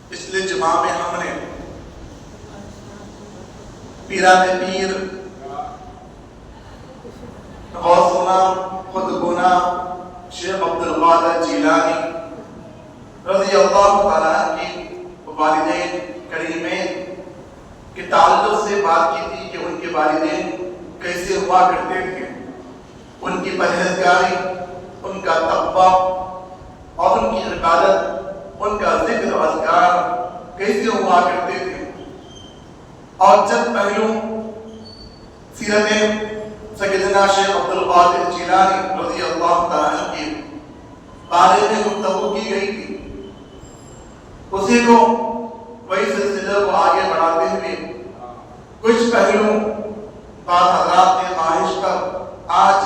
پچھلے جمعہ میں ہم نے پیران پیر غوثنا خود گنا شیخ عبدالقادر جیلانی رضی اللہ تعالیٰ کی والدین کریمین کے تعلق سے بات کی تھی کہ ان کے والدین کیسے ہوا کرتے تھے، ان کی پرہیزگاری، ان کا تقویٰ اور ان کی عبادت، ان کا ذکر و اذکار کیسے ہوا کرتے تھے، اور چند پہلو سیرت سیدنا شیخ عبدالقادر جیلانی رضی اللہ تعالیٰ عنہ کے بارے میں گفتگو کی گئی تھی۔ اسی کو وہی سلسلہ کو آگے بڑھاتے ہوئے کچھ پہلو بعض حضرات نے خواہش پر آج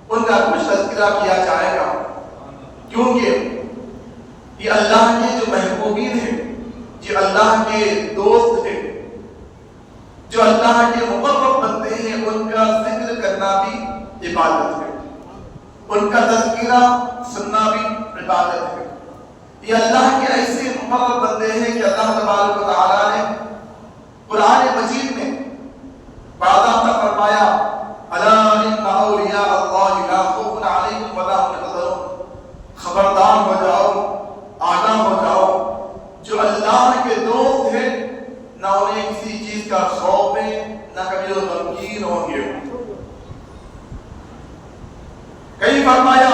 ان کا کچھ تذکرہ کیا جائے گا، کیونکہ یہ اللہ کے جو محبوبین ہیں، یہ اللہ کے دوست ہیں، جو اللہ کے مقرب بندے ہیں، ان کا ذکر کرنا بھی عبادت ہے، ان کا تذکرہ سننا بھی عبادت ہے۔ یہ اللہ کے ایسے مقرب بندے ہیں کہ اللہ تبارک و تعالیٰ نے قرآن مجید میں وعدہ فرمایا الا ان اولیاء اللہ لا خوف علیہم ولا هم يحزنون، خبردار ہو جاؤ، آگاہ ہو جاؤ، جو اللہ کے دوست ہیں نہ انہیں کسی چیز کا خوف ہے، نہ کبھی وہ غمگین ہوں گے۔ کہیں فرمایا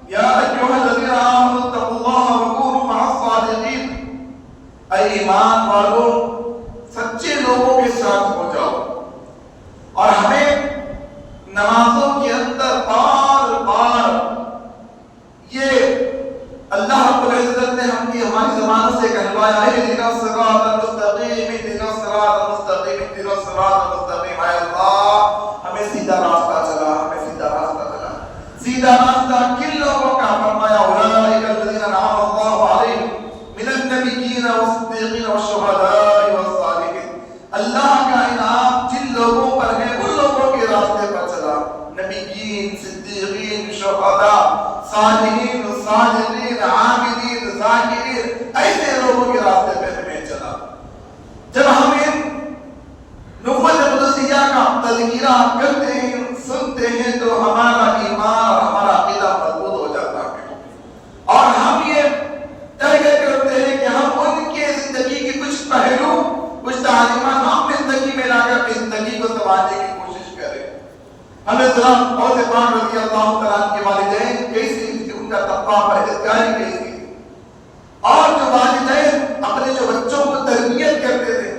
یا ایھا الذین آمنوا اتقوا اللہ وکونوا مع الصادقین، اے ایمان والو سچے لوگوں کے ساتھ ہو جاؤ۔ اور ہمیں نمازوں کے اندر بار بار یہ اللہ رب العزت نے ہماری زبانوں سے کہلوایا ہے اهدنا الصراط المستقیم اهدنا الصراط المستقیم اهدنا الصراط المستقیم، اے اللہ ہمیں سیدھا راستہ چلا، ہمیں سیدھا راستہ چلا۔ سیدھا راستہ کن لوگوں کا؟ فرمایا اولئک الذین انعم اللہ علیہم من النبیین والصدیقین والشہداء والصالحین، اللہ کا انعام جن لوگوں پر ہے ان لوگوں کے راستے پر چلا، نبیین، صدیقین، شہداء، صالحین، صادقین، عابدین، ذاکرین، ایسے لوگوں کے راستے پہ ہمیں چلا۔ جب ہم ان نبوت قدسیہ کا تذکرہ کرتے ہیں، سنتے ہیں، تو ہمارا ایمان اور ہمارا عقیدہ مضبوط ہو جاتا ہے، اور ہم یہ طے کرتے ہیں کہ ہم ان کے زندگی کے کچھ پہلو، کچھ تعلیمات ہم زندگی میں لا کر زندگی کو سنوارنے کی کوشش کریں۔ ہمیں ذرا غوث پاک رضی اللہ تعالیٰ کے والدین کیسی تھی، ان کا تقویٰ پرہیزگاری کیسی تھی، اور جو والدین اپنے جو بچوں کو تربیت کرتے تھے،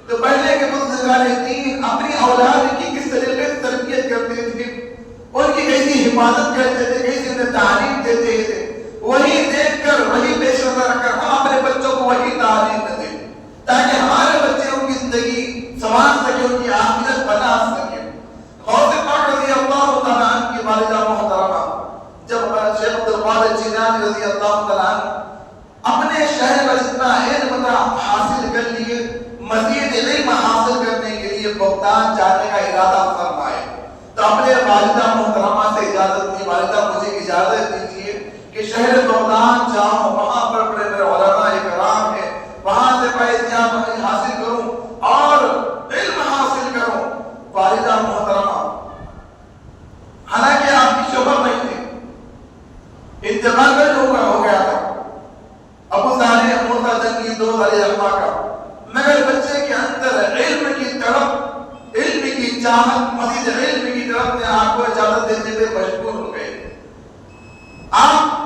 تو پہلے کے بزرگان دین اپنی اولاد کی کس طریقے سے تربیت کرتے تھے، ان کی کیسی حفاظت کرتے تھے، کیسی انہیں تعلیم دیتے تھے، وہی دیکھ کر، وہی پیش نظر رکھ کر ہم اپنے بچوں کو وہی تعلیم دیں، تاکہ ہمارے بچے ان کی زندگی سنوار سکے، ان کی آخرت بنا سکے۔ غوث پاک رضی اللہ تعالیٰ عنہ کی والدہ محترمہ جب شیخ عبدالقادر جیلانی رضی اللہ تعالیٰ عنہ اپنے شہر پر اتنا علم حاصل کر لیے، مزید علم حاصل کرنے کے لیے بغداد جانے کا ارادہ فرمائے، تو اپنے والدہ محترمہ سے اجازت دی، والدہ مجھے اجازت دیجیے کہ شہر بغداد جاؤں، وہاں پر بڑے بڑے علماء کرام ہیں، وہاں سے فیضیاب حاصل کروں اور علم حاصل کروں۔ والدہ محترمہ حالانکہ آپ کی شوہر نہیں تھے، انتقال ہو گیا تھا ابو صالح موسیٰ جنگی دوست علیہ السلام کا، مگر بچے کے اندر علم کی طرف، علم کی چاہت، مزید علم کی طرف نے آپ کو اجازت دینے پہ مجبور ہو گئے۔ آپ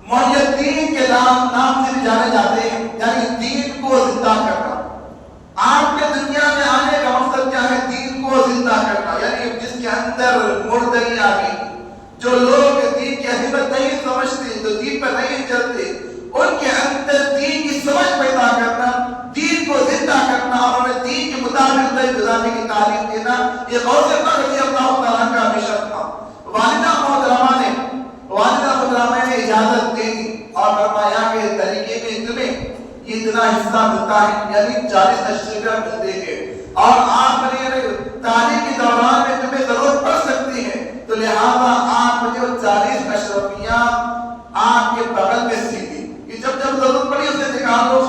محی الدین کے نام سے جانے جاتے ہیں، یعنی دین کو زندہ کرنا۔ آپ کے دنیا میں آنے کا مقصد کیا ہے؟ دین کو زندہ کرنا، یعنی جس کے اندر مردگی آ گئی، جو لوگ دین کی اہمیت نہیں سمجھتے، جو دین پر نہیں چلتے، ان کے اندر دین کی سمجھ پیدا کرنا، دین کو زندہ کرنا اور انہیں دین کے مطابق گزارنے کی تعلیم دینا، یہ غوث پاک رضی اللہ تعالیٰ کا مشن تھا۔ والدہ محترمہ نے اجازت دے دی اور فرمایا کہ طریقے میں تمہیں اتنا حصہ ملتا ہے، یعنی 40 اشرفیہ ملتے ہیں، اور آپ نے تعلیم کے دوران میں تمہیں ضرورت پڑ سکتی ہے، تو لہذا آپ مجھے 40 اشرفیہ آپ کے بغل میں سی دی کہ جب ضرورت پڑی اسے نکالو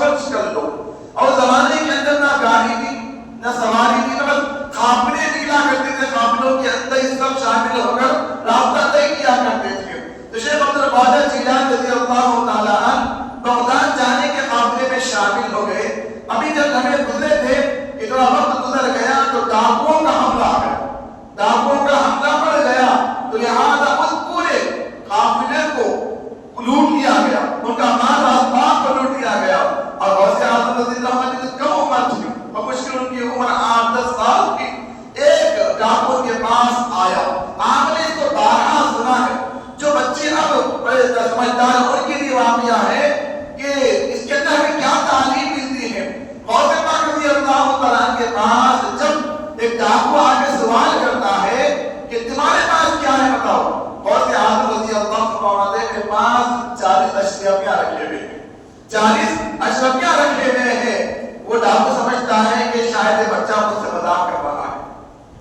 40 اشرفیاں رکھے ہوئے ہیں. وہ ڈاکو سمجھتا ہے کہ شاید یہ بچہ مجھ سے مذاق کر رہا ہے.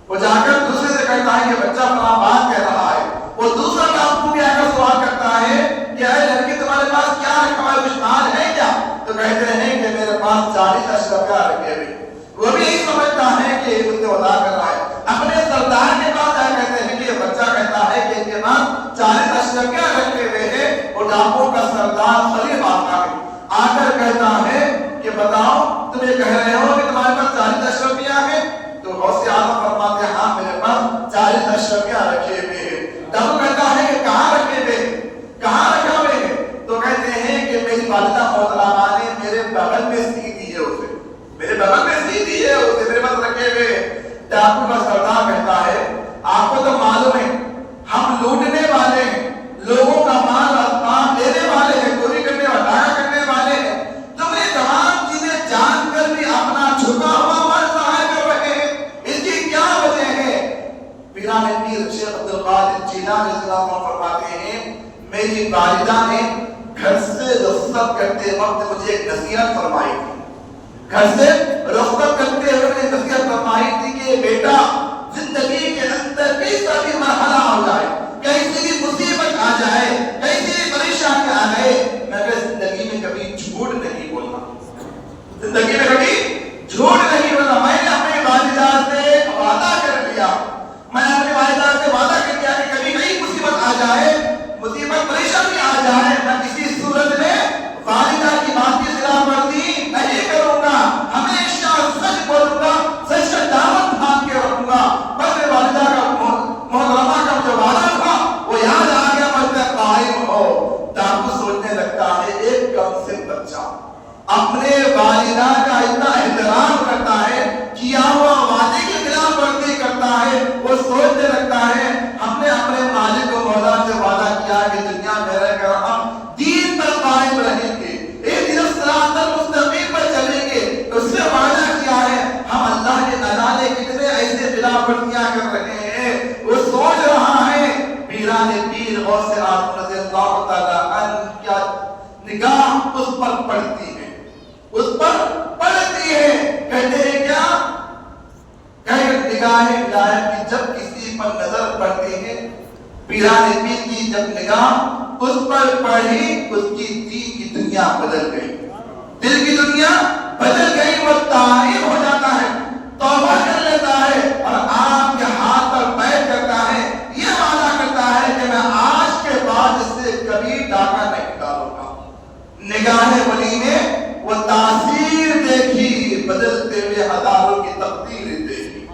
وہ جا کر دوسرے سے کہتا ہے کہ بچہ فلاں بات کہہ رہا ہے. وہ دوسرا ڈاکو بھی آ کر سوال کرتا ہے کہ اے لڑکی تمہارے پاس کیا رکھا ہے, کچھ مال ہے کیا؟ تو کہتے ہیں کہ میرے پاس 40 اشرفیاں رکھے ہوئے. وہ بھی یہی سمجھتا ہے کہ یہ مجھ سے مذاق کر رہا ہے. اپنے سردار کے پاس آ کہتے ہیں کہ یہ بچہ کہتا ہے کہ ان کے پاس 40 اشرفیاں رکھے ہوئے ہیں. وہ ڈاکو کا سردار خلیف آتا ہے, آ کر کہتا ہے کہ بتاؤ تم یہ کہہ رہے ہو کہ تمہارے پاس 40 اشرفیاں ہیں؟ تو غوث اعظم فرماتے ہیں ہاں میرے پاس 40 اشرفیاں رکھے ہوئے ہیں. ڈاکو کہتا ہے کہ کہاں رکھے ہوئے, کہاں رکھے ہوئے ہیں؟ تو کہتے ہیں کہ میری والدہ محترمہ نے میرے بغل میں سی دی ہے اسے, میرے بغل میں سی دی ہے اسے, میرے پاس رکھے ہوئے. ڈاکو کا سردار کہتا ہے آپ کو تو معلوم ہے ہم لوٹنے والے ہیں, لوگوں کا مال اسباب لینے والے ہیں, چوری کرنے ہٹایا کرنے والے ہیں. تم یہ تمام چیزیں جان کر بھی اپنا چھپا ہوا مال ضائع کر رہے ہیں, اس کی کیا وجہ ہے؟ پیران پیر شیخ عبد القادر جیلانی رضی اللہ عنہ فرماتے ہیں میری والدہ نے گھر سے رخصت کرتے وقت مجھے ایک نصیحت فرمائی تھی. گھر سے رخصت کرتے ہوئے مجھے نصیحت فرمائی تھی کہ بیٹا زندگی کے اندر کیسا بھی مرحلہ ہو جائے, کیسی بھی مصیبت آ جائے, کیسی بھی پریشانی آ جائے, مگر زندگی میں کبھی جھوٹ نہیں بولنا, زندگی میں کبھی جھوٹ نہیں بولنا. میں نے اپنی والدہ سے وعدہ کر لیا, میں نے اپنی والدہ سے وعدہ کر لیا کہ کبھی نئی مصیبت آ جائے, مصیبت پریشانی آ جائے, میں کسی صورت میں والدہ کی بات کی خلاف ورزی نہیں کروں گا, ہمیشہ سچ بولوں گا, سچ کا دامن تھام کے رکھوں گا. بس میری والدہ کا محترمہ کا جو وعدہ تھا وہ یاد آ گیا, بس میں قائم ہو. ڈاکو سوچنے لگتا ہے ایک کم سے بچہ اپنے والدہ کا اتنا احترام کرتا ہے, کیا ہوا وعدے کی خلاف ورزی کرتا ہے. وہ سوچنے لگتا ہے ہم نے اپنے مالک و مولا سے وعدہ کیا کہ دنیا میں رہ کر ہم دین پر قائم رہیں گے, ایک دن صراط المستقیم پر چلیں گے. اس سے وعدہ کیا ہے, ہم اللہ کے نہ جانے کتنے ایسے خلاف ورزیاں کر رہے ہیں. وہ سوچ رہا ہے. پیران پیر غوث اعظم رضی اللہ تعالی عنہ کیا نگاہ اس پر پڑتی ہے, اس پر پڑتی ہے. کہتے ہیں کیا نگاہ ہدایت کی جب کسی پر نظر پڑتی ہے, پیران پیر کی جب نگاہ اس پر پڑی, اس کی دین کی دنیا بدل گئی, دل کی دنیا بدل گئی. وہ تائب ہو جاتا ہے, توبہ کر لیتا ہے اور آپ کے ہاتھ پر بیٹھ کرتا ہے, یہ وعدہ کرتا ہے کہ میں آج کے بعد اس سے کبھی ڈاکہ نہیں ڈالوں گا. نگاہ ولی نے وہ تاثیر دیکھی, بدلتے ہوئے ہزاروں کی تقدیر دیکھی,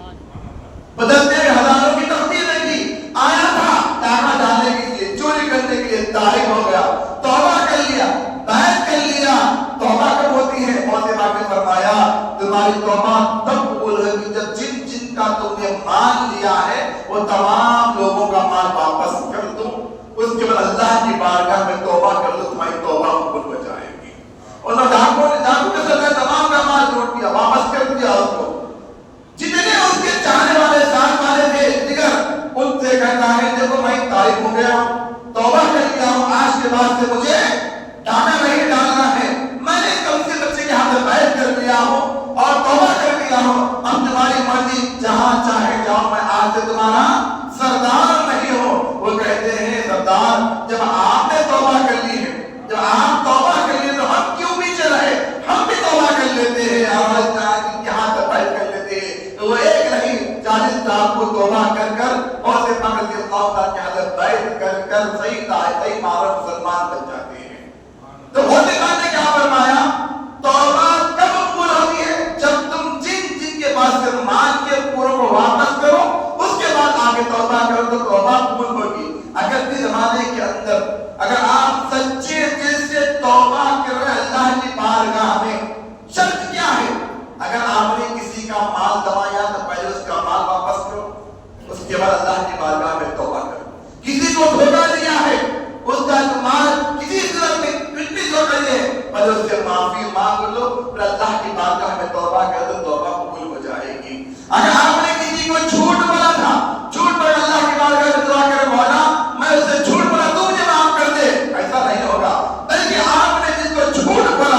بدلتے ہوئے ہزاروں کی تقدیر دیکھی. آیا تھا ڈاکہ ڈالنے کے لیے, چوری کرنے کے لیے, تائب ہو گیا, توبہ کر لیا, بیعت کر لیا. توبہ کب ہوتی ہے؟ مولانا پاک نے فرمایا تمہاری توبہ تب قبول ہوگی جب جن جن کا تم نے مال لیا ہے وہ تمام لوگوں کا مال واپس کر دو, اس کے بعد اللہ کی بارگاہ میں توبہ کر دو, تمہاری توبہ قبول ہو جائے گی. اور ڈاکو کے ساتھ تمام کا مال لوٹ دیا, واپس کر دیا اس کو. جتنے اس کے چاہنے والے ساتھ والے تھے دیگر, ان سے کہتا ہے دیکھو میں تائب ہو گیا ہوں, توبہ کر لیا ہوں, آج کے بعد سے مجھے ڈاکہ نہیں ڈالنا ہے. میں نے کم سے بچے کے ہاتھ میں بیعت کر لیا ہوں اور توبہ کر لیا ہوں, اب تمہاری مرضی, جہاں چاہے جاؤ, میں آج سے تمہارا سردار نہیں ہوں. وہ کہتے ہیں سردار جب آپ نے توبہ کر لی ہے, جب آپ توبہ کر لیے تو ہم کیوں پیچھے رہے, ہم بھی توبہ کر لیتے ہیں, آواز یہاں تک بیعت کر لیتے ہیں. تو وہ ایک نہیں 40 سال کو توبہ کر کر اور سے پاک رضی اللہ تعالیٰ کے حضرت بیعت کر کر صحیح معرف مسلمان بن جاتے ہیں. تو ہوتے نے کیا فرمایا, توبہ کب قبول ہوتی ہے؟ جب تم جن کے پاس سے مال کے پوروں کو واپس کرو, اس کے بعد آگے توبہ کرو تو توبہ قبول ہوگی. اگر بھی زمانے کے اندر اگر آپ سچے دل سے توبہ کر رہے اللہ کی بارگاہ میں, شرط کیا ہے؟ اگر آپ نے کسی کا مال دبایا تو پہلے اس کا مال واپس کرو, اس کے بعد اللہ کی بارگاہ میں توبہ کرو. کسی کو دھوکہ دیا ہے, اس کا مال کسی صورت میں کچھ بھی دھوکہ دیا ہے, پہلے اس سے معافی مانگ لو, پھر اللہ کی بارگاہ میں توبہ کر دو, توبہ قبول ہو جائے گی. اگر آپ نے کسی کو جھوٹ بولا تھا, جھوٹ بول اللہ کی بارگاہ میں دعا کرے مولا میں اسے جھوٹ بولا تو مجھے معاف کر دے, ایسا نہیں ہوگا. بلکہ آپ نے جس کو جھوٹ بولا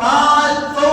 500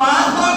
500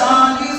40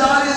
40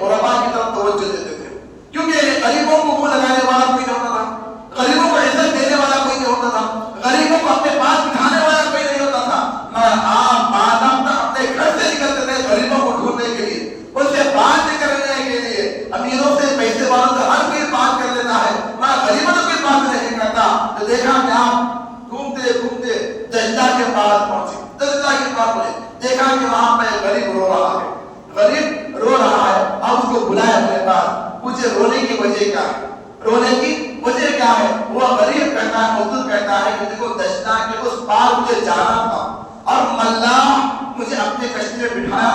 غربا کی طرف توجہ دیتے تھے، کیونکہ غریبوں کو منہ لگانے والا کوئی نہیں ہوتا تھا، غریبوں کو عزت دینے والا کوئی نہیں ہوتا تھا، غریبوں کو اپنے پاس بٹھانے والا کوئی نہیں ہوتا تھا۔ مگر آپ آدم تک اپنے گھر سے نکلتے تھے غریبوں کو ڈھونڈنے کے لیے، ان سے بات کرنے کے لیے۔ امیروں سے پیسے والوں سے ہر کوئی بات کر لیتا ہے، مگر غریبوں سے کوئی بات نہیں کرتا۔ تو دیکھا کہ آپ گھومتے گھومتے دجلہ کے پاس پہنچے، دجلہ کے پاس پہنچے، دیکھا کہ وہاں پہ غریب رو رہا ہے، غریب رو رہا ہے۔ اب اس کو بلایا اپنے پاس، مجھے رونے کی وجہ کیا ہے، رونے کی وجہ کیا ہے؟ وہ غریب کہتا ہے، مزدور کہتا ہے کہ دیکھو دجلہ کے اس پار مجھے جانا تھا اور ملاح مجھے اپنے کشتی میں بٹھایا،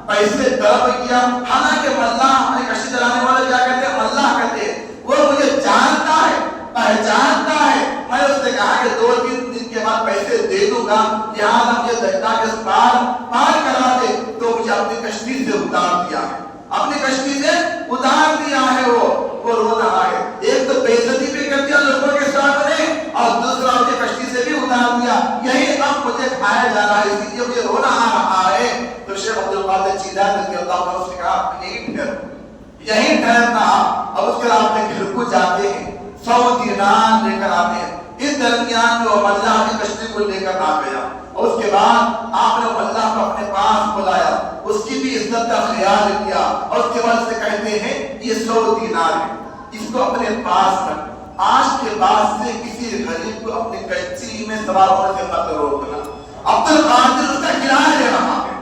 پیسے طلب کیا، حالانکہ ملاح ہمیں کشتی چلانے والے کیا کہتے ہیں؟ ملاح کہتے ہیں۔ وہ مجھے جانتا ہے، پہچانتا ہے، میں اس سے کہا کہ 2-3 دن کے بعد پیسے دے دوں گا، لہٰذا مجھے دجلہ کے پار کرا دے، تو مجھے اپنی کشتی سے اتار دیا ہے، اپنی کشتی سے اتار دیا ہے۔ وہ رو رہا ہے، ایک تو بے عزتی بھی کر دیا لوگوں کے سامنے اور دوسرا اپنی کشتی سے بھی اتار دیا، یہی اب مجھے کھایا جا رہا ہے، اس لیے مجھے رونا آ رہا ہے۔ تو شیخ عبدالقادر جیلانی رضی اللہ عنہ سے کہا یہی ٹھہرنا۔ اب اس کے بعد اپنے گھر کو جاتے ہیں، 100 دینار لے کر آتے ہیں۔ اس درمیان میں وہ ملاح کی کشتی کو لے کر آ گیا، اور اس کے بعد آپ نے ملاح کو اپنے پاس بلایا، اس کی بھی عزت کا خیال کیا، اور اس کے بعد سے کہتے ہیں یہ 100 دینار ہے، اس کو اپنے پاس رکھ، آج کے بعد سے کسی غریب کو اپنی کشتی میں سوار ہونے سے مت روکنا۔ عبدالقادر اس کا کرایہ لے رہا ہے،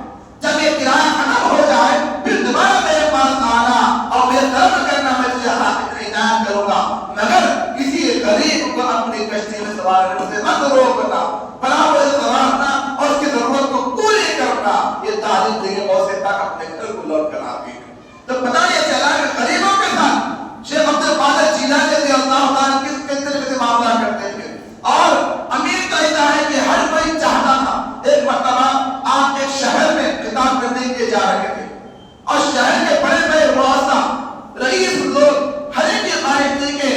جب یہ کرایہ ختم ہو جائے پھر دوبارہ میرے پاس آنا اور میرے طلب کرنا، میں تجھے عنایت کروں گا، مگر کسی غریب کو اپنی کشتی میں سوار ہونے سے مت روکنا، برابر سوارنا اور اس کی ضرورت کو پوری کرنا۔ یہ تعلیم دیکھے بہت سے تک اپنے گھر کو لوٹ کر آتی ہے۔ تو پتہ یہ چلا کہ غریبوں کے ساتھ شیخ عبدالقادر جیلانی رضی اللہ تعالیٰ کس طریقے سے معاملہ کرتے تھے۔ اور امیر کہتا ہے کہ ہر کوئی چاہتا تھا، ایک مرتبہ آپ ایک شہر میں خطاب کرنے کے لیے جا رہے تھے، اور شہر کے بڑے بڑے رؤسا رئیس لوگ ہر ایک کی خواہش تھی کہ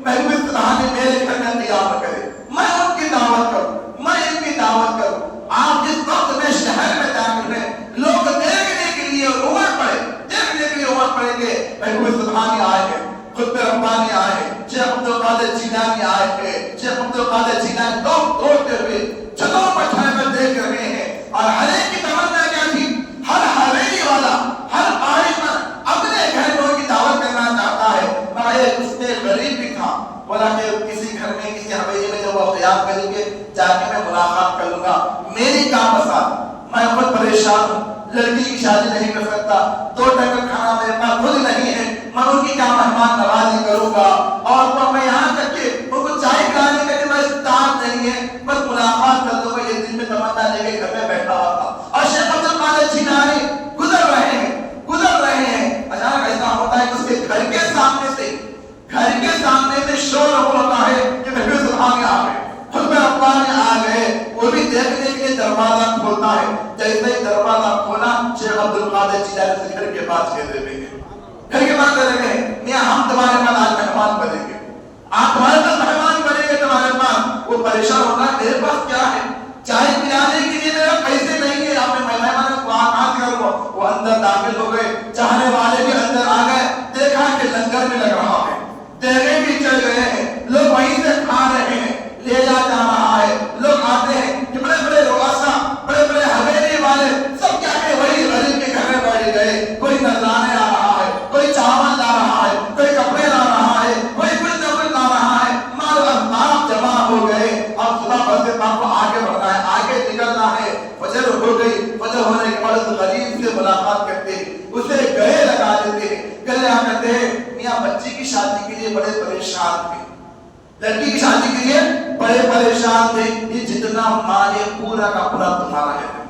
محبوب سبحانی میرے گھر میں قیام کرے، میں ان کی دعوت کروں، میں ان کی دعوت کروں۔ آپ جس وقت میں شہر میں داخل ہیں، لوگ دیکھنے کے لیے عمر پڑے، دیکھنے کے لیے عمر پڑے کہ محبوب سبحانی آئے ہیں، خطب ربانی آئے ہیں، شیخ عبدالقادر جیلانی آئے ہیں، شیخ عبدالقادر جیلانی دوڑتے ہوئے چھتوں پر چھائے پر دیکھ رہے ہیں، اور ہر ایک کی تمنا کیا تھی؟ ہر حویلی والا، ہر خواہش مند اپنے گھر میں کی دعوت کرنا چاہتا ہے، مگر اس میں غریب بھی تھا، بولا کہ کسی گھر میں کسی حویلی میں جب وہ قیام کریں گے جا کے میں ملاقات کر لوں گا، میری کام بسات، میں بہت پریشان ہوں، لڑکی کی شادی نہیں کر سکتا، 2 ٹنگ کا کھانا میرے پاس خود نہیں ہے، میں ان کی کیا مہمان نوازی کروں گا، اور میں یہاں تک کہ ان کو چائے پلانے کا بھی استعداد نہیں ہے، بس ملاقات کر دوں گا، یہ دل میں تمنا لے کے گھر میں بیٹھا ہوا تھا۔ اور شیخ عبدالقادر جیلانی گزر رہے ہیں، اچانک ایسا ہوتا ہے کہ اس کے گھر کے سامنے سے شور ہوتا ہے کہ محبوب سبحانی آ گئے، خطب ربانی آ گئے، وہ بھی دیکھنے کے لیے دروازہ کھولتا ہے، جیسے ہی دروازہ کھولا شیخ عبدالقادر جیلانی سے گھر کے پاس چلے گئے، گھر کے پاس چلے گئے، میاں ہم تمہارے پاس آج مہمان بنیں گے، آپ ہمارے پاس مہمان بنیں گے تمہارے پاس۔ وہ پریشان ہوگا، میرے پاس کیا ہے، چائے پلانے کے لیے میرے پیسے نہیں ہے، آپ نے مہمان کو کہاں سے کروں؟ وہ اندر داخل ہو گئے، چاہنے والے بھی اندر آ گئے، دیکھا کہ لنگر میں لگ رہا ہے، دیگیں بھی چل رہے ہیں، لوگ وہیں سے کھا رہے ہیں، لے جا رہا ہے، لوگ آتے ہیں کہ بڑے بڑے رؤسا، بڑے بڑے حویلی والے سب کیا کہ وہی غریب کے گھر میں بیٹھ گئے، کوئی نذرانے آ رہا ہے، کوئی چاول لا رہا ہے، کوئی کپڑے لا رہا ہے، کوئی کچھ نہ کچھ لا رہا ہے، مال و اسباب جمع ہو گئے۔ اب صبح بس آپ کو آگے بڑھنا ہے، آگے نکلنا ہے، فجر ہو گئی، فجر ہونے کے بعد اس غریب سے ملاقات کرتے ہیں، اسے گلے لگا دیتے ہیں، گلے آ کرتے ہیں، میاں بچی کی شادی کے لیے بڑے پریشان تھے، لڑکی کی شادی کے لیے بڑے پریشان تھے، یہ جتنا مال ہے پورا کا پورا تمہارا ہے،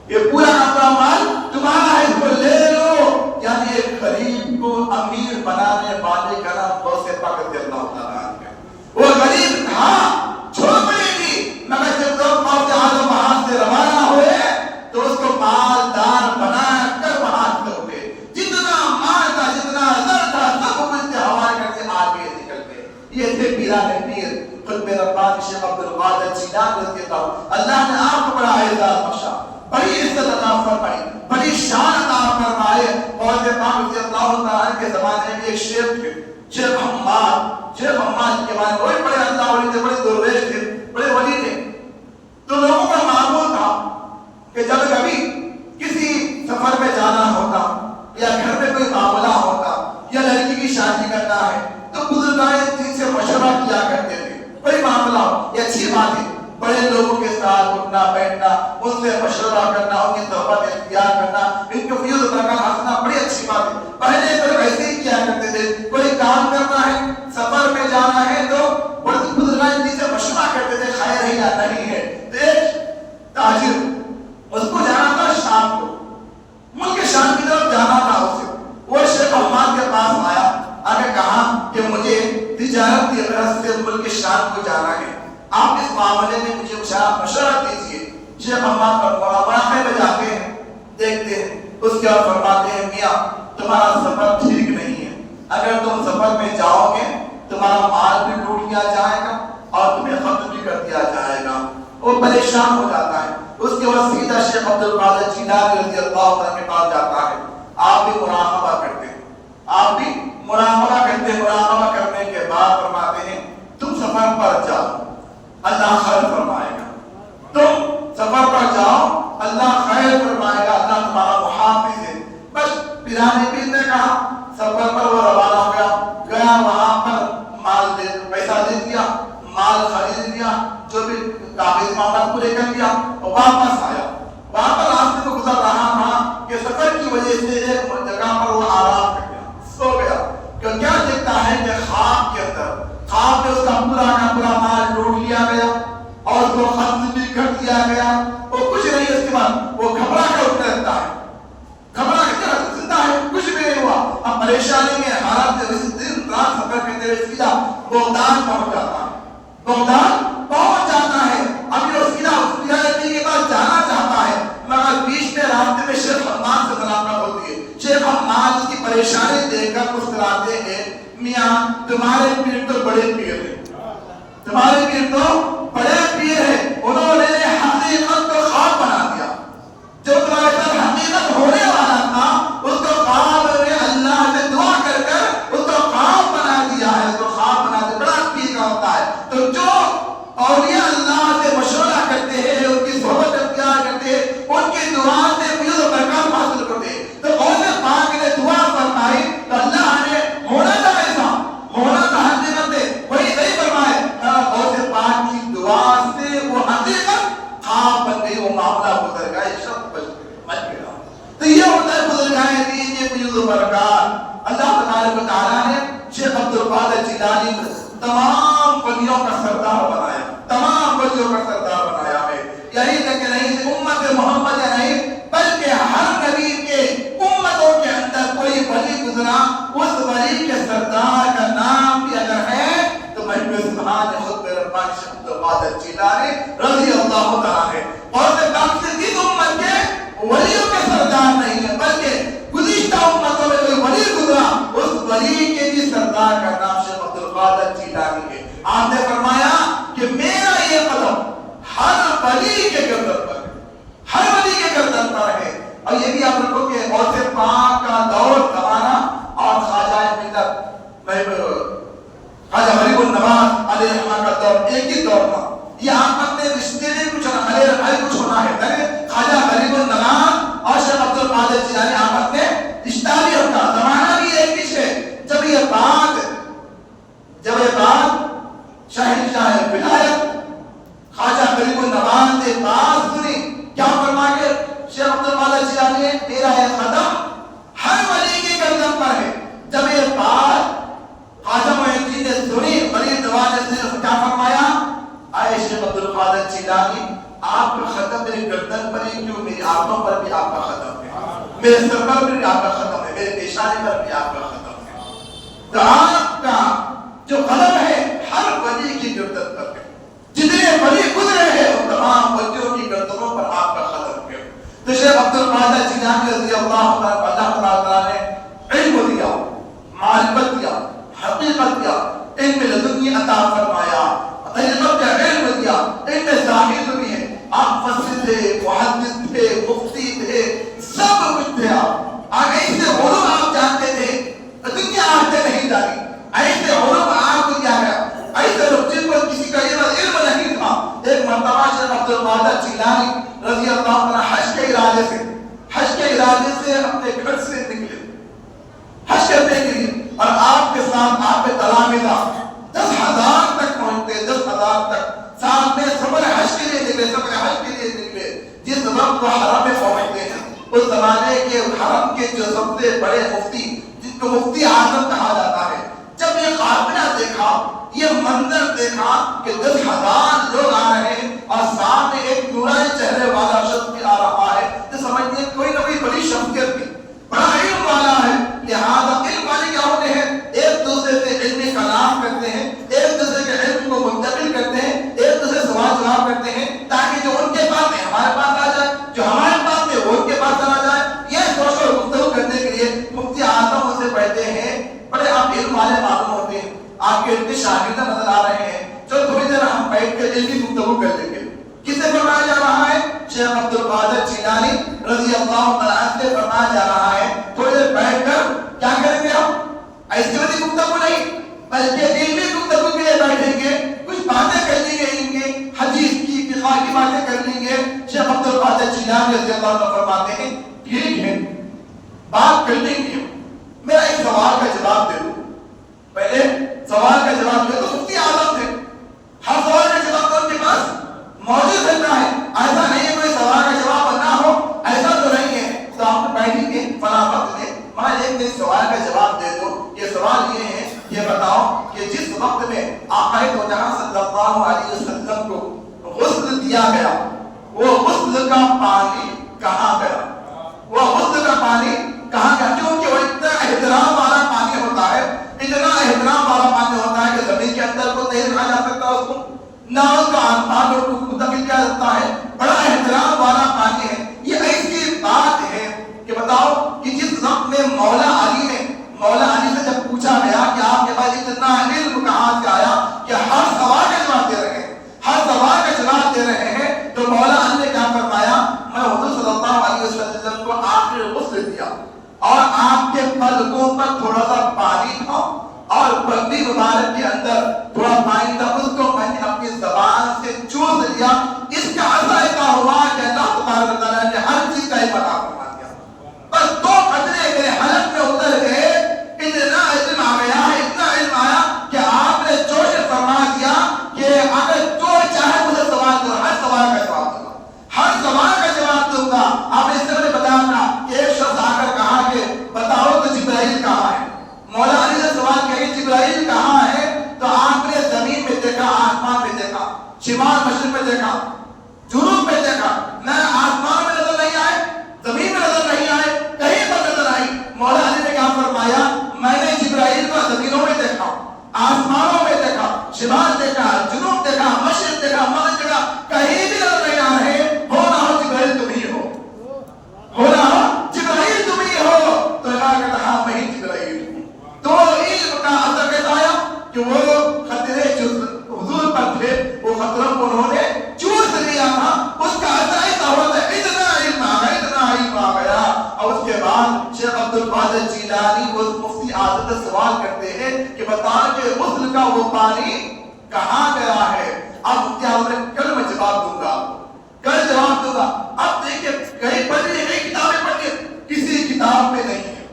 یہ پورا کا پورا مال تمہارا ہے، اس کو لے لو۔ یعنی ایک غریب کو امیر بنانے والے کا نام غوث پاک رضی اللہ تعالیٰ عنہ ہے۔ وہ غریب تھا، جھوپڑی تھی، مگر جب لوگ موت اعظم وہاں سے روانہ ہوئے تو اس کو مالدار بنا کر وہاں سے ہوئے، جتنا مال تھا، جتنا زر تھا، سب کچھ سے حوالے کر کے آگے نکل گئے۔ یہ تھے پیران پیر خطب ربانی شیخ عبدالقادر جیلانی رضی اللہ عنہ۔ اللہ نے آپ کو بڑا اعزاز بخشا، بڑی عزت عطا فرمائی، بڑی شان عطا فرمائے، اور حضرت پاک رضی اللہ تعالیٰ عنہ کے زمانے میں ایک شیخ تھے، شیخ حماد کے بارے میں وہی بڑے اللہ ولی تھے، بڑے درویش تھے، بڑے ولی تھے. تو لوگوں کا معمول تھا کہ جب کبھی کسی سفر میں جانا ہوتا یا گھر میں کوئی معاملہ ہوتا یا لڑکی کی شادی کرنا ہے تو بزرگان دین سے مشورہ کیا کرتے تھے. کوئی معاملہ ہو، یہ اچھی بات ہے، بڑے لوگوں کے ساتھ اٹھنا بیٹھنا، ان سے مشورہ کرنا، ان کی صحبت اختیار کرنا، ان کو فیض و برکت حاصل بڑی اچھی بات ہے. پہلے تو ایسے ہی کیا کرتے تھے، کوئی کام کرنا ہے، سفر میں جانا ہے تو بزرگان دین سے مشورہ کرتے تھے خیر ہے یا نہیں ہے. تو ایک تاجر اس کو جانا تھا شام کو، ملک شام کی طرف جانا تھا اسے. وہ شیخ حماد کے پاس آیا، آگے کہا کہ مجھے تجارت کی غرض سے ملک شام کو جانا ہے، آپ اس معاملے میں مجھے مشورہ دیجیے. شیخ حماد پر مراقبے میں جاتے ہیں، دیکھتے ہیں، اس کے بعد فرماتے ہیں میاں تمہارا سفر ٹھیک نہیں ہے، اگر تم سفر میں جاؤ گے تمہارا مال بھی لوٹ لیا جائے گا اور تمہیں ختم بھی کر دیا جائے گا. وہ پریشان ہو جاتا ہے. اس کے بعد سیدھا شیخ عبد القادر جیلانی رضی اللہ عنہ کے پاس جاتا ہے. آپ بھی مراقبہ کرتے ہیں، آپ بھی مراقبہ کرتے ہیں. مراقبہ کرنے کے بعد فرماتے ہیں تم سفر پر جاؤ، اللہ خیر فرمائے گا. تم سفر پر جاؤ، اللہ خیر فرمائے گا، اللہ تمہارا محافظ ہے. بس پیرانے پیر نے کہا، سفر پر وہ روانہ ہو گیا، وہاں پر مال دے پیسہ دے دیا، مال خرید لیا، جو بھی کاغذ معاملات پورے کر لیا اور واپس آیا. وہاں پر راستے میں گزر رہا تھا کہ سفر کی وجہ سے ایک جگہ پر وہ آرام کر گیا، سو گیا. کیا دیکھتا ہے کہ خواب کے اندر، خواب میں اس کا پورا کا پورا مال لوٹ لیا گیا اور اس کو ختم بھی کر دیا گیا. وہ کچھ نہیں. اس کے بعد وہ گھبرا کر اٹھنے لگتا ہے، گھبرا کر زندہ ہے، کچھ بھی نہیں ہوا. اب پریشانی میں حالات دن رات سفر کرتے ہوئے سیدھا بغداد پہنچ جاتا ہے. بغداد پہنچ جاتا ہے. اب یہ سیدھا نبی کے پاس جانا چاہتا ہے، مگر بیچ میں راستے میں شیخ حماد سے ملاقات ہوتی ہے. شیخ حماد اس کی پریشانی دیکھ کر مسکراتے ہیں، میاں تمہارے پیر تو بڑے پیر ہیں، تمہارے پیر تو بڑے پیر ہیں، انہوں نے حقیقت کو خواب بنا دیا. جو تمہارے ساتھ حقیقت ہونے والا تھا اس کو خواب میں اللہ سے دعا کر کر اس کو خواب بنا دیا ہے. اس کو خواب بنا دیا. بڑا پیر کا ہوتا ہے. تو جو اولیاء اللہ سے مشورہ کرتے ہیں، ان کی صحبت اختیار کرتے ہیں، ان کی دعا سے فیض و برکات حاصل کرتے ہیں. تو غوث پاک نے دعا فرمائی تو اللہ نے ہونا تھا ایسا، ہونا تھا حقیقت ہے وہی نہیں فرمائے. غوث پاک کی دعا سے وہ حقیقت خواب بن گئی، وہ معاملہ گزر گیا، شب بچ گیا. تو یہ ہوتا ہے بزرگان دین یہ فیض و برکات. اللہ تبارک و تعالیٰ نے شیخ عبد القادر جیلانی کو تمام ولیوں کا سردار بنایا، تمام ولیوں کا سردار بنایا ہے. یہی تک کہ نہیں صرف امت محمد نہیں بلکہ ہر نبی کے امتوں کے اندر کوئی ولی گزرا، اس ولی کے سردار کا نام بھی اگر ہے تو محب سبحان خود ربانی شیخ عبد القادر جیلانی رضی اللہ تعالیٰ ہے. اور سے کام سے کس امت کے ولیوں کے سردار نہیں ہے بلکہ گزشتہ امتوں میں کوئی ولی گزرا اس ولی کے بھی سردار کا نام شیخ عبد القادر جیلانی ہے. آپ نے فرمایا کہ میرا یہ قدم ہر ولی کے گردن پر ہے، ہر ولی کے گردن پر ہے. اور یہ بھی آپ لوگوں کے غوث پاک کا دور زمانہ اور خواجہ ملت خواجہ غریب النواز علیہ الرحمہ کا دور ایک ہی دور تھا. یہ آپس میں رشتے میں کچھ کچھ ہونا ہے. خواجہ غریب النواز اور شیخ عبد القادر جیلانی آپس میں رشتہ بھی ہوتا، زمانہ بھی ایک ہی ہے. جب یہ بات شہنشاہ ولایت خواجہ غریب النواز نے بات سنی، کیا فرمایا؟ شیخ عبد القادر جیلانی نے میرا یہ قدم ہر ولی کے گردن پر ہے. جب یہ بات خواجہ معین الدین نے سنی، غریب نواز نے کیا فرمایا؟ آئے شیخ عبد القادر جیلانی آپ کا ختم میرے گردن پر ہی کیوں، میری آنکھوں پر بھی آپ کا ختم ہے، میرے سر پر بھی آپ کا ختم ہے، میرے پیشانے پر بھی آپ کا ختم ہے. تو آپ کا جو قدم ہے ہر ولی کی گردن پر ہے. جتنے ولی گزرے ہیں ان تمام ولیوں کی گردنوں پر آپ کا قدم ہے. تو شیخ عبد القادر جیلانی رضی اللہ تعالیٰ نے علم دیا، معرفت دیا، حقیقت دیا، علم لدنی عطا فرمایا، طریقت کا علم دیا. علم ظاہر بھی ہے، آپ مفسر تھے، محدث تھے، مفتی تھے، سب کچھ تھے. آپ آگے سے علوم صاحب آپ پہ تلامذہ 10,000 تک پہنچتے، 10,000 تک ساتھ میں سفر حج کے لیے نکلے، جس وقت وہ حرم میں پہنچتے ہیں اس زمانے کے حرم کے جو سب سے بڑے مفتی جن کو مفتی اعظم کہا جاتا ہے، جب یہ قافلہ دیکھا، یہ منظر دیکھا کہ 10,000 لوگ آ رہے ہیں اور سامنے ایک نورانی چہرے والا شخص بھی آ رہا ہے، تو سمجھتے کوئی نہ کوئی بڑی شخصیت بھی، بڑا علم والا ہے۔ لہذا علم والے کیا ہوتے ہیں؟ ایک دوسرے سے علمی کلام کرتے ہیں، ایک دوسرے کے علم کو منتقل کرتے ہیں، ایک دوسرے سے سوال جواب کرتے ہیں، تاکہ جو ان کے پاس ہے ہمارے پاس آ جائے، جو ہمارے پاس ہے وہ ان کے پاس چلا جائے۔ یہ سوچ اور گفتگو کرنے کے لیے مفتی اعظم ان سے پڑھتے ہیں، بڑے آپ علم والے معلوم ہوتے ہیں، آپ کے اتنے شاگرد نظر آ رہے ہیں، چلو تھوڑی دیر ہم بیٹھ کر علمی گفتگو کر لیں گے۔ کسے فرمایا جا رہا ہے؟ شیخ عبد القادر جیلانی رضی اللہ تعالیٰ عنہ سے فرمایا جا رہا ہے، تھوڑی دیر بیٹھ کر کیا کریں گے ہم؟ ایسی والی گفتگو نہیں، بلکہ علمی گفتگو کے لیے بیٹھیں گے، کچھ باتیں کر لیں گے، علم کے حدیث کی فقہ کی باتیں کر لیں گے۔ شیخ عبد القادر جیلانی رضی اللہ عنہ فرماتے ہیں ٹھیک ہے بات کر لیں گے، میرا ایک سوال کا جواب دے دو۔ پہلے سوال کا جواب دے تو مفتی اعظم تھے، ہر سوال کا جواب تو ان کے پاس موجود رہتا ہے، ایسا نہیں ہے کوئی سوال کا جواب نہ ہو، ایسا تو نہیں ہے۔ تو آپ بیٹھیں گے فلاں وقت میں، ماں ایک سوال کا جواب دے دو۔ یہ سوال یہ ہے، یہ بتاؤ کہ جس وقت میں آقا دو جہاں صلی اللہ علیہ وسلم کو غسل دیا گیا، وہ غسل کا پانی کہاں گیا؟ وہ غسل کا پانی کہاں گیا؟ کیونکہ وہ اتنا احترام والا پانی ہوتا ہے، اتنا احترام والا پانی ہوتا ہے کہ زمین کے اندر کو نہیں رکھا جا سکتا، اس کو نہ اس کا آسمان کو منتقل کیا جاتا ہے، بڑا احترام والا پانی ہے۔ یہ ایسی بات ہے کہ بتاؤ کہ جس وقت میں مولا علی سے جب پوچھا گیا کہ آپ کے پاس اتنا علم کہاں سے آیا کہ ہر سوال کا جواب دے رہے ہیں، ہر سوال کا جواب دے رہے ہیں، تو مولا علی نے کیا فرمایا؟ میں حضور صلی اللہ علیہ وسلم کو آخر غسل دیا اور آپ کے پلکوں پر تھوڑا سا پانی تھا اور پگڑی مبارک کے اندر تھوڑا پانی تھا، اس کو میں نے اپنی زبان سے چوس لیا۔ اس کا اثر ایسا ہوا کہ اللہ تبارک و تعالیٰ نے ہر چیز کا علم عطا فرما دیا، بس 2 قطرے میرے حلق میں اتر گئے، اتنا علم آ گیا، اتنا علم آیا کہ آپ نے جو فرما دیا کہ اگر جو چاہے مجھے سوال کرو، ہر سوال کا جواب دوں گا، ہر سوال کا جواب دوں گا۔ آپ نے اس طرح بتایا تھا کہ ایک شخص آ کر کہا کہ بتاؤ تو جبرائیل کہاں ہے؟ مولا علی سے سوال کیا کہ جبرائیل کہاں ہے؟ تو آپ نے زمین میں دیکھا، آسمان میں دیکھا، شمال مشرق میں دیکھا، جنوب میں دیکھا، نہ آسمان میں نظر نہیں آئے، زمین میں نظر نہیں آئے، کہیں پر نظر آئی۔ مولا علی نے کیا فرمایا؟ میں نے جبرائیل کو زمینوں میں دیکھا، آسمانوں میں دیکھا، شمال دیکھا، جنوب دیکھا، مشرق دیکھا، مغرب دیکھا، کہیں بھی نظر نہیں آ رہے۔ ہو نہ ہو جبرائیل تم ہی ہو نہ ہو جبرائیل تم ہی ہو۔ تو اللہ کہتا ہاں میں ہی جبرائیل ہوں۔ تو علم کا اثر کیسا آیا کہ وہ خطرے جو حضور پر تھے، وہ خطروں کو انہوں نے چوس لیا تھا، اس کا اثر ایسا ہوتا ہے، اتنا علم آ گیا، اتنا علم آ گیا۔ اور اس کے بعد شیخ عبد القادر جیلانی وہ مفتی اعظم سے سوال کرتے ہیں کہ بتا کہ غسل کا وہ پانی کہاں گیا ہے؟ اب مفتی اعظم نے کل میں جواب دوں گا، کل جواب دوں گا۔ اب دیکھیں کہیں پڑھی کئی کتابیں پڑھی، کسی کتاب میں نہیں ہے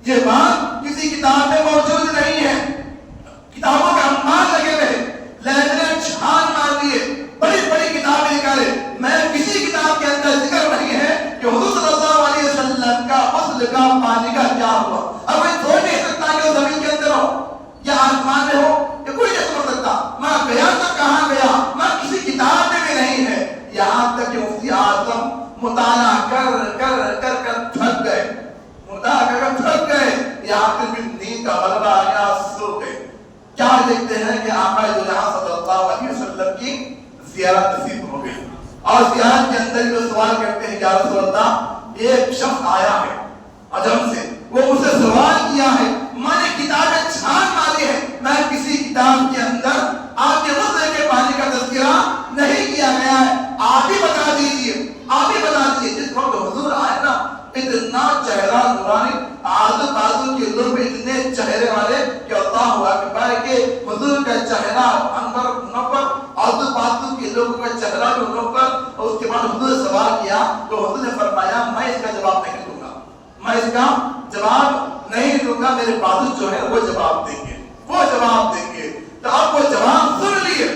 یہ بات، کسی کتاب میں موجود نہیں ہے، کتابوں کے انبار لگے ہوئے، لائبریری چھان مار دیے، بڑی بڑی کتابیں نکالے، میں کسی کتاب کے اندر ذکر نہیں ہے کہ حضور صلی اللہ علیہ وسلم کا غسل کا پانی کا کیا ہوا۔ اب میں سوچ نہیں سکتا کہ وہ زمین کے اندر ہو یا آسمان میں ہو، یہ کوئی نہیں سمجھ سکتا۔ میں گیا تو کہاں گیا؟ میں کسی کتاب میں بھی نہیں ہے۔ یہاں تک کہ مفتی اعظم مطالعہ کر کر کر کر تھک گئے، مطالعہ کر تھک گئے، یہاں تک کہ نیند کا غلبہ آیا، سو گئے۔ کیا دیکھتے ہیں کہ آقا دو جہاں صلی اللہ علیہ وسلم کی زیارت نصیب ہو گئی، اور زیارت کے اندر جو سوال کرتے ہیں یا رسول اللہ، ایک شخص آیا ہے عجم سے، وہ مجھ سے سوال کیا ہے، میں نے کتابیں چھان ماری ہے، میں کسی کتاب کے اندر آپ کے غسل کے پانی کا تذکرہ نہیں کیا گیا ہے، آپ ہی بتا دیجیے، آپ ہی بتا دیجیے۔ جس وقت حضور آئے نا، اتنا چہرہ نورانی، آزو بازو کے لوگ اتنے چہرے والے کہ اللہ اکبر کہ حضور کا چہرہ انور منور، آزو بازو کے لوگوں کا چہرہ بھی منور۔ اور اس کے بعد حضور نے سوال کیا تو حضور نے فرمایا میں اس کا جواب نہیں دوں گا، میں اس کا جواب نہیں دوں گا، میرے بازو جو ہے وہ جواب دیں گے۔ وہ جواب دیں گے. تو اب وہ جواب سن لیے,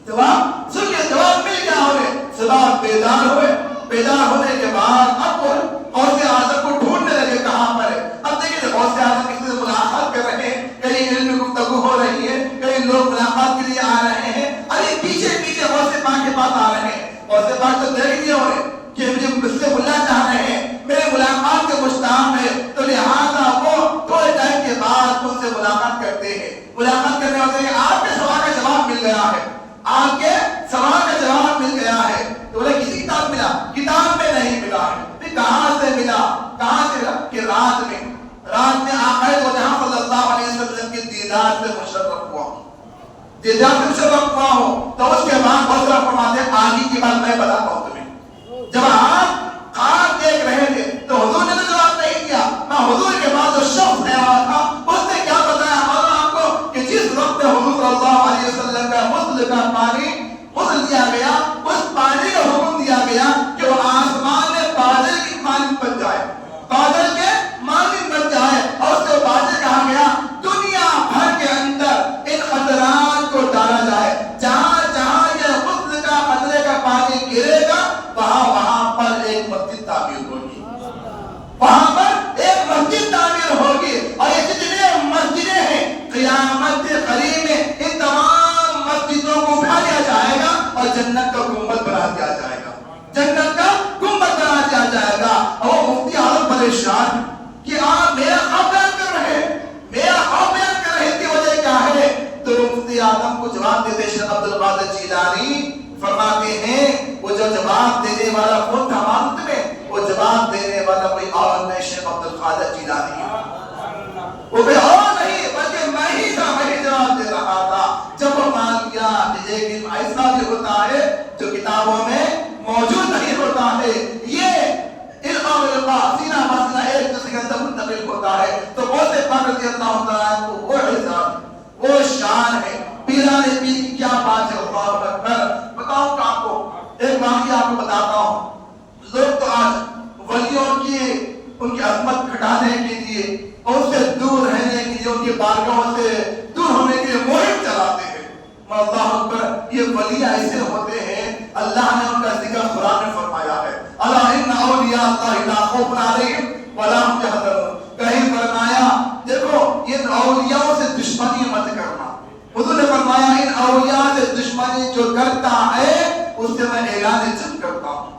جواب مل گیا انہیں. صبح بیدار ہوئے, بیدار ہونے کے بعد اب وہ غوث اعظم کو ڈھونڈنے لگے کہاں پر ہے. اب دیکھیے کہ غوث اعظم کسی سے ملاقات کر رہے ہیں, کہیں علم گفتگو ہو رہی ہے, کہیں لوگ ملاقات کے لیے آ رہے ہیں. ارے پیچھے پیچھے غوث پاک کے پاس آ رہے ہیں. غوث پاک تو دیکھ لیا انہیں کہ مجھے مجھ سے ملنا چاہ رہے ہیں, میرے ملاقات کے مشتاق ہے, تو لہٰذا وہ تھوڑے ٹائم کے بعد ان سے ملاقات کرتے ہیں. ملاقات کرنے ہوتے ہیں, آپ کے سوال کا جواب مل گیا ہے, آپ کے سوال کا جواب مل گیا ہے. تو بولے کسی کتاب ملا, کتاب میں نہیں ملا ہے. پھر کہاں سے ملا, کہاں سے ملا کہ رات میں آقا تو جہاں صلی اللہ علیہ وسلم کی دیدار سے مشرف ہوا, دیدار سے مشرف ہوا ہو. تو اس کے بعد بہت سارا فرماتے ہیں آگے کی بات میں بتاتا ہوں تمہیں. جب آپ خواب دیکھ رہے تھے تو حضور نے تو جواب نہیں دیا, میں حضور کے بعد جو شخص آیا تھا اس نے کیا بتایا ہمارا آپ کو کہ جس وقت حضور صلی اللہ علیہ وسلم کا غسل کا پانی غسل دیا گیا, اس پانی کا حکم دیا گیا کہ وہ آسمان میں بادل کی مانند بن جائے, بادل کے مانند بن جائے. اور اس کو بادل کہا گیا دنیا بھر کے اندر ان قطرات کو ڈالا جائے. جہاں جہاں یہ غسل کا قطرے کا پانی گرے گا وہاں پر ایک مسجد تعمیر ہوگی, وہاں پر ایک مسجد تعمیر ہوگی. اور یہ جتنے مسجدیں ہیں قیامت کے قریب میں ان تمام مسجدوں کو اٹھا لیا جائے گا اور جنت کا گنبد بنا دیا جائے گا, جنت کا گنبد بنا دیا جائے گا. اور مفتی اعظم پریشان کہ آپ میرا خواب بیان کر رہے ہیں, میرا خواب بیان کر رہے ہیں, کی وجہ کیا ہے؟ تو مفتی اعظم کو جواب دیتے شیخ عبد القادر جیلانی فرماتے ہیں وہ جو جواب دینے والا کون تھا معلوم تمہیں؟ وہ جواب دینے والا کوئی اور نہیں, شیخ عبد القادر جیلانی, وہ کوئی اور نہیں بلکہ میں ہی تھا, میں ہی جواب دے رہا تھا. جب وہ مان گیا کہ ایک علم ایسا بھی ہوتا ہے جو کتابوں میں موجود نہیں ہوتا ہے, یہ علم اور سینہ مسئلہ ایک دوسرے کے اندر منتقل ہوتا ہے. تو غوث پاک رضی اللہ تعالیٰ کو وہ عزت, وہ شان ہے. پیران پیر کی کیا بات ہے, اللہ اکبر. بتاؤں کہ آپ کو ایک واقعہ آپ کو بتاتا ہوں. لوگ تو آج ولیوں کی ان کی عظمت گھٹانے کے لیے اور ان سے دور رہنے کے لیے, ان کی بارگاہوں سے دور ہونے کے لیے مہم چلاتے ہیں. اللہ اکبر, یہ ولی ایسے ہوتے ہیں اللہ نے ان کا ذکر قرآن میں فرمایا ہے, الا ان اولیاء اللہ لا خوف علیہم ولا هم يحزنون. کہیں فرمایا دیکھو ان اولیاء سے دشمنی مت کرنا. حضور نے فرمایا ان اولیاء سے دشمنی جو کرتا ہے اس سے میں اعلان جنگ کرتا ہوں.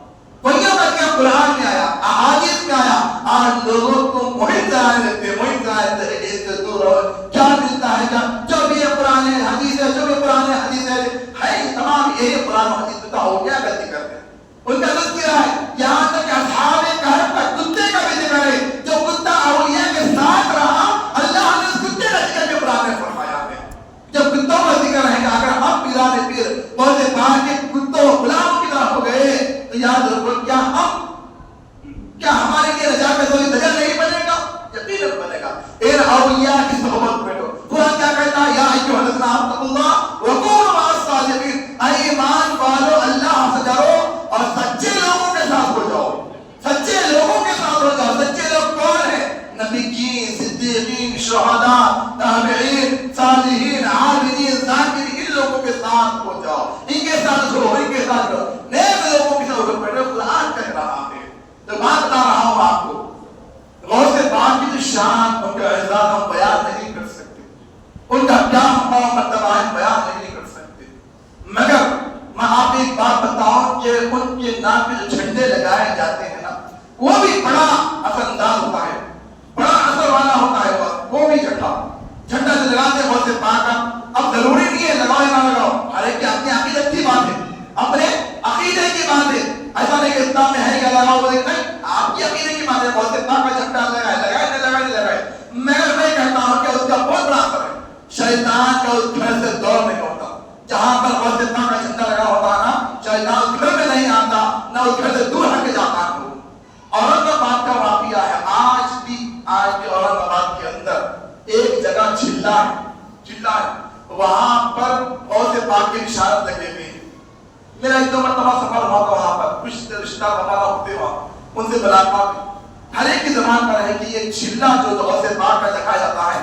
ولیوں کا کیا قرآن میں آیا, احادیث میں آیا. آج لوگوں کو مہم چلانے لگتے ہیں, مہم چلانے لگتے ہیں, اس سے دور رہو. کیا ملتا ہے کیا؟ جو بھی قرآن حدیث ہے, جو بھی قرآن حدیث ہے تمام یہی قرآن حدیث بتا ہو گیا غلطی کرتے ہیں. ان کا تذکرہ ہے, یہاں تک اصحاب کہف کا کتے کا بھی ذکر ہے. جو کتا اولیاء کے ساتھ رہا اللہ نے اس کتے کا ذکر بھی قرآن میں فرمایا ہے. جب کتوں کا ذکر ہے کہ اگر ہم پیران پیر بہت سے باہر کے کتوں غلاموں کی طرح ہو گئے تو یاد رکھو کیا ہمارے لیے نجات کا کوئی دجل نہیں بنے گا؟ یقیناً بنے گا. ان اولیاء کی صحبت میں بیٹھو. قرآن کیا کہتا ہے, یا ایھا الذین آمنوا اتقوا اللہ وکونوا مع الصادقین. اے ایمان والو اللہ سے ڈرو اور سچے لوگوں کے ساتھ ہو جاؤ, سچے لوگوں کے ساتھ ہو جاؤ. سچے لوگ کون ہیں؟ نبیین, صدیقین, شہداء, تابعین, صالحین, عابدین, ذاکرین. ان لوگوں کے ساتھ ہو جاؤ, ان کے ساتھ ہو, ان کے ساتھ ہو. نیک لوگوں کے ساتھ بیٹھو. قرآن کہہ رہا ہے تو بات بتا رہا ہوں آپ کو. غوث پاک کی جو شان, ان کا اعزاز ہم بیان نہیں کر سکتے, ان کا کیا مقام مرتبہ ہے بیان نہیں کر سکتے. مگر میں آپ کو ایک بات بتاؤں کہ ان کے نام پہ جو جھنڈے لگائے جاتے ہیں نا, وہ بھی بڑا اثر انداز ہوتا ہے, بڑا اثر والا ہوتا ہے. وہ بھی جھنڈا جو لگاتے ہیں غوث پاک کا, اب ضروری نہیں ہے لگاؤ یا نہ لگاؤ, ہر ایک کی اپنی عقیدت کی بات ہے, اپنے عقیدے کی بات ہے. ایسا نہیں کہ اسلام میں ہے کہ لگاؤ بولے نہیں, آپ کی عقیدے کی بات ہے. غوث پاک کا جھنڈا لگائے. مگر میں کہتا ہوں کہ اس کا بہت بڑا اثر ہے. شیطان کا اس گھر سے دور نہیں ہوتا. جہاں پر غوث پاک کا جھنڈا لگا ہوتا ہے نا, شیطان اس گھر میں نہیں آتا, نہ اس گھر سے دور ہٹ کے جاتا ہے. اورنگ آباد کا واقعہ ہے, آج بھی آج کے اورنگ آباد کے اندر ایک جگہ چلا ہے, وہاں پر غوث پاک کے اشارت لگے ہوئے ہیں. میرا ایک دو مرتبہ سفر ہوا تھا وہاں پر, کچھ رشتہ وغیرہ ہوتے وہاں, ان سے ملاقات. ہر ایک کی زبان پر ہے کہ یہ چلا جو غوث پاک کا دکھایا جاتا ہے,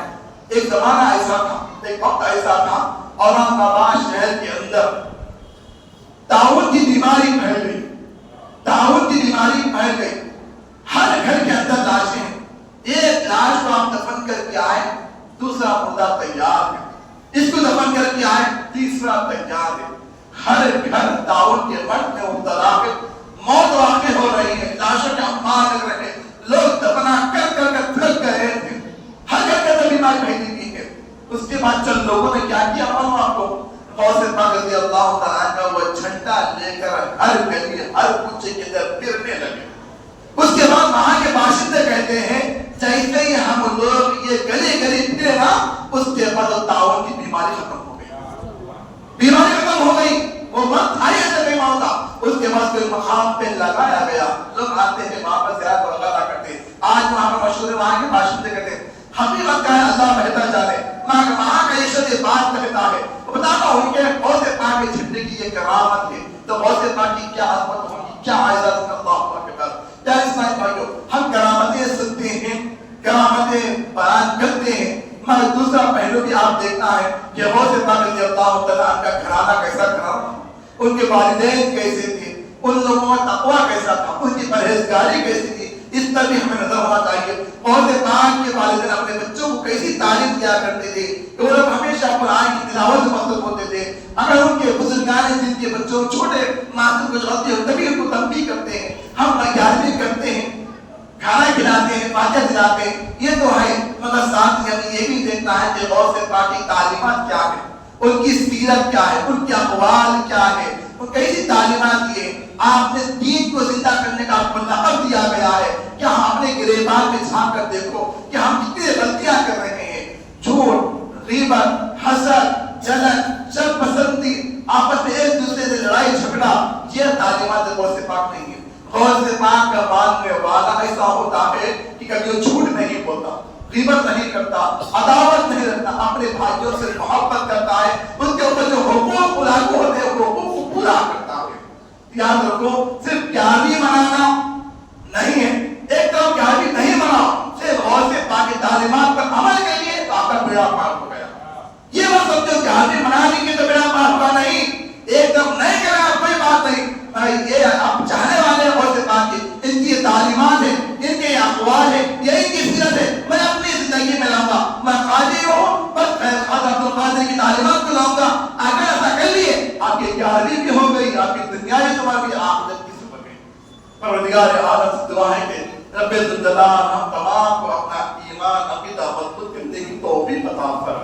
ایک زمانہ ایسا تھا, ایک وقت ایسا تھا اورنگ آباد شہر کے اندر طاعون کی بیماری پھیل گئی، طاعون کی بیماری پھیل گئی، ہر گھر کے اندر لاشیں ہیں، ایک لاش کو آپ دفن کر کے آئے دوسرا مردہ تیار ہے، اس کو دفن کر کے آئے تیسرا تیار ہے، ہر گھر طاعون کے مرض میں مبتلا ہے، موت واقع ہو رہی ہے، لاشوں کے انبار لگ رہے ہیں، لوگ دفنا کر کر کر تھک گئے تھے، ہر گھر کے اندر بیماری پھیلی ہوئی ہے۔ اس کے بعد چند لوگوں نے کیا کیا معلوم آپ کو؟ غوث پاک رضی اللہ تعالیٰ کا وہ جھنڈا لے کر ہر گلی ہر کوچے کے اندر پھرنے لگے۔ اس کے بعد وہاں کے باشندے کہتے ہیں جیسے ہی ہم لوگ یہ گلی گلی پھرے نا، اس کے بعد طاعون کی بیماری ختم ہو گئی، بیماری ختم ہو گئی، وہ مرد آئی ایسے نہیں ہوتا۔ اس کے بعد کوئی مقام پہ لگایا گیا، لوگ آتے ہیں وہاں پر زیارت وغیرہ کرتے ہیں، آج وہاں پر مشہور ہے، وہاں کے باشندے کہتے ہیں حقیقت کا ہے اللہ بہتر جانے، وہاں کا یہ شخص یہ بات کہتا ہے، بتاتا ہوں کہ غوث پاک کے جھنڈے کی یہ کرامت ہے، تو غوث پاک کی کیا عظمت ہوگی، کیا عزت اللہ پاک کے پاس۔ کیا اسماعیل بھائیو، ہم کرامتیں سنتے ہیں، کرامتیں بیان کرتے ہیں، مگر دوسرا پہلو بھی آپ دیکھنا ہے کہ غوث پاک رضی اللہ تعالیٰ عنہ کا گھرانہ کیسا گھرانہ، ان کے والدین کیسے تھے، ان لوگوں کا تقویٰ کیسا تھا، ان کی پرہیزگاری کیسی تھی، اس پر بھی ہمیں نظر ہونا چاہیے۔ غوث پاک کے والدین اپنے بچوں کو کیسی تعلیم دیا کرتے تھے کہ وہ لوگ ہمیشہ قرآن کی تلاوت سے مصروف ہوتے تھے، اگر ان کے بزرگان جن کے بچوں چھوٹے معصوم کچھ غلطی ہو تبھی ان کو تنبیہ کرتے ہیں، ہم نگہداری کرتے ہیں، کھانا کھلاتے ہیں، فاتحہ دلاتے ہیں، یہ تو ہے، مگر ساتھ ہی ہمیں یہ بھی دیکھنا ہے کہ غوث پاک کی تعلیمات کیا ہے، ان کی سیرت کیا ہے، ان کے اقوال کیا ہے، وہ کیسی تعلیمات دیے۔ آپ نے دین کو زندہ کرنے کا آپ کو لقب دیا گیا ہے کہ ہم اپنے گریبان میں جھانک کر دیکھو کہ ہم کتنی غلطیاں کر رہے ہیں، جھوٹ، غیبت، حسد، جلن، شر پسندی، آپس میں ایک دوسرے سے لڑائی جھگڑا، یہ تعلیمات غوث پاک نہیں ہے۔ غوث پاک کا ماننے والا ایسا ہوتا ہے کہ کبھی وہ جھوٹ نہیں بولتا، غیبت نہیں کرتا، عداوت نہیں رکھتا، اپنے بھائیوں سے محبت کرتا ہے، ان کے اوپر جو حقوق لاگو ہوتے ہیں وہ حقوق کو پورا کرتا ہے۔ یاد رکھو، صرف گیارہویں منانا نہیں ہے، ایک طرف گیارہویں نہیں مناؤ، صرف غوث پاک کی تعلیمات پر عمل کے لیے تو آپ کا بیڑا پار ہو گیا۔ یہ بات سمجھو، گیارہویں منا لیں گے تو بیڑا پار ہوگا نہیں، ایک دم نہیں کرنا کوئی بات نہیں، یہ آپ چاہنے والے غوث پاک کی، ان کی تعلیمات ہیں، ان کے اقوال ہیں، یہ ان کی سیرت ہے، میں اپنی زندگی میں لاؤں گا، میں قاضی ہوں بس خواجہ عبد القادر کی تعلیمات کو لاؤں گا، اگر ایسا کر لیے آپ کی گیارہویں بھی ہو گئی، آپ کی دنیا بھی تمہاری بھی آخرت کی سمجھ گئی۔ پروردگار عالم سے دعا ہے کہ رب الجلال ہم تمام کو اپنا ایمان عقیدہ مضبوط کرنے کی توفیق عطا فرمائے۔